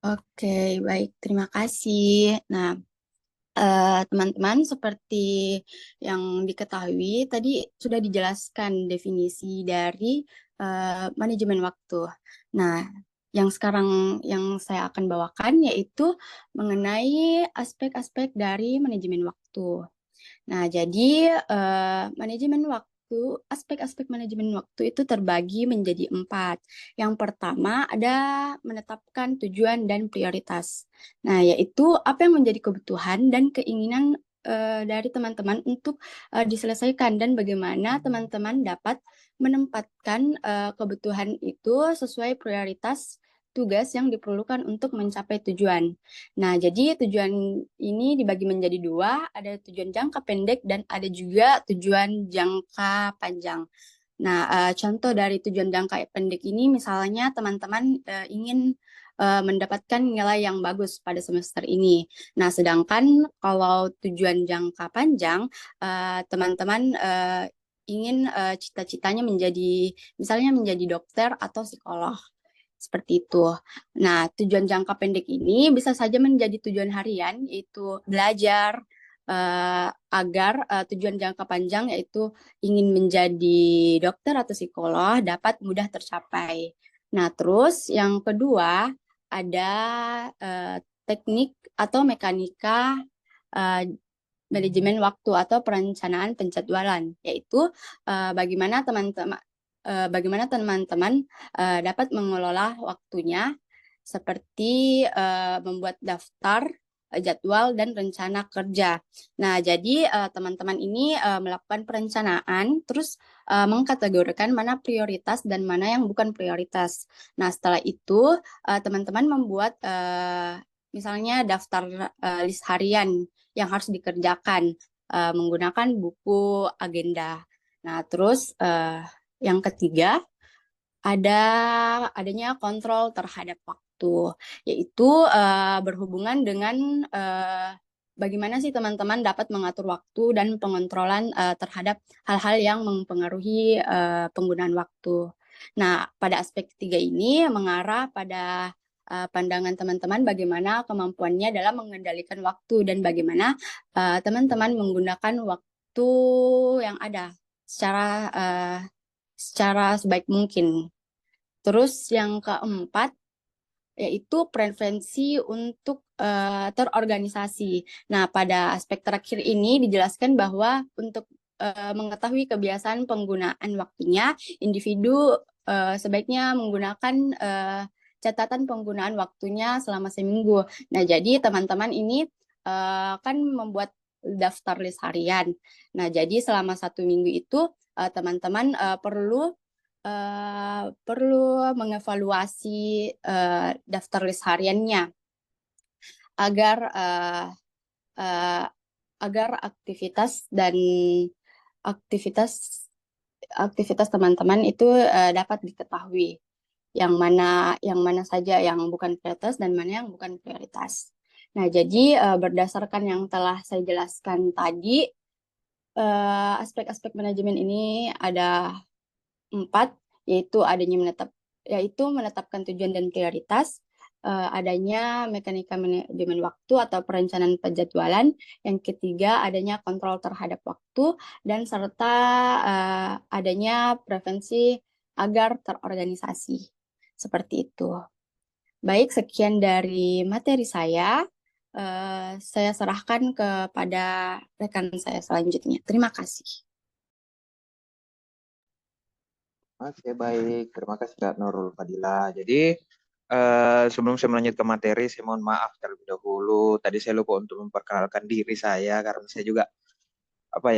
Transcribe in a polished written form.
Oke, baik. Terima kasih. Nah, teman-teman, seperti yang diketahui, tadi sudah dijelaskan definisi dari manajemen waktu. Nah, yang sekarang yang saya akan bawakan yaitu mengenai aspek-aspek dari manajemen waktu. Nah, jadi manajemen waktu, aspek-aspek manajemen waktu itu terbagi menjadi 4. Yang pertama ada menetapkan tujuan dan prioritas. Nah, yaitu apa yang menjadi kebutuhan dan keinginan dari teman-teman untuk diselesaikan dan bagaimana teman-teman dapat menempatkan kebutuhan itu sesuai prioritas tugas yang diperlukan untuk mencapai tujuan. Nah, jadi tujuan ini dibagi menjadi 2, ada tujuan jangka pendek dan ada juga tujuan jangka panjang. Nah, contoh dari tujuan jangka pendek ini misalnya teman-teman ingin mendapatkan nilai yang bagus pada semester ini. Nah, sedangkan kalau tujuan jangka panjang, teman-teman ingin cita-citanya menjadi, misalnya menjadi dokter atau psikolog. Seperti itu. Nah, tujuan jangka pendek ini bisa saja menjadi tujuan harian, yaitu belajar, agar tujuan jangka panjang, yaitu ingin menjadi dokter atau psikolog, dapat mudah tercapai. Nah, terus yang kedua, ada teknik atau mekanika eh, manajemen waktu atau perencanaan penjadwalan, yaitu bagaimana teman-teman dapat mengelola waktunya seperti membuat daftar jadwal dan rencana kerja. Nah, jadi teman-teman ini melakukan perencanaan, terus mengkategorikan mana prioritas dan mana yang bukan prioritas. Nah, setelah itu teman-teman membuat misalnya daftar list harian yang harus dikerjakan menggunakan buku agenda. Nah, terus yang ketiga ada adanya kontrol terhadap waktu, yaitu berhubungan dengan bagaimana sih teman-teman dapat mengatur waktu dan pengontrolan terhadap hal-hal yang mempengaruhi penggunaan waktu. Nah, pada aspek ketiga ini mengarah pada pandangan teman-teman bagaimana kemampuannya dalam mengendalikan waktu dan bagaimana teman-teman menggunakan waktu yang ada secara secara sebaik mungkin. Terus yang keempat yaitu preferensi untuk terorganisasi. Nah, pada aspek terakhir ini dijelaskan bahwa untuk mengetahui kebiasaan penggunaan waktunya, individu sebaiknya menggunakan catatan penggunaan waktunya selama seminggu. Nah, jadi teman-teman ini kan membuat daftar list harian. Nah, jadi selama 1 minggu itu teman-teman perlu mengevaluasi daftar list hariannya agar uh, agar aktivitas aktivitas teman-teman itu dapat diketahui yang mana saja yang bukan prioritas dan mana yang bukan prioritas. Nah, jadi berdasarkan yang telah saya jelaskan tadi, aspek-aspek manajemen ini ada 4, yaitu menetapkan tujuan dan prioritas, adanya mekanika manajemen waktu atau perencanaan penjadwalan, yang ketiga adanya kontrol terhadap waktu, dan serta adanya prevensi agar terorganisasi. Seperti itu. Baik, sekian dari materi saya. Saya serahkan kepada rekan saya selanjutnya. Terima kasih. Oke, baik. Terima kasih Kak Nurul Fadila. Jadi, sebelum saya melanjut ke materi, saya mohon maaf terlebih dahulu. Tadi saya lupa untuk memperkenalkan diri saya karena saya juga apa ya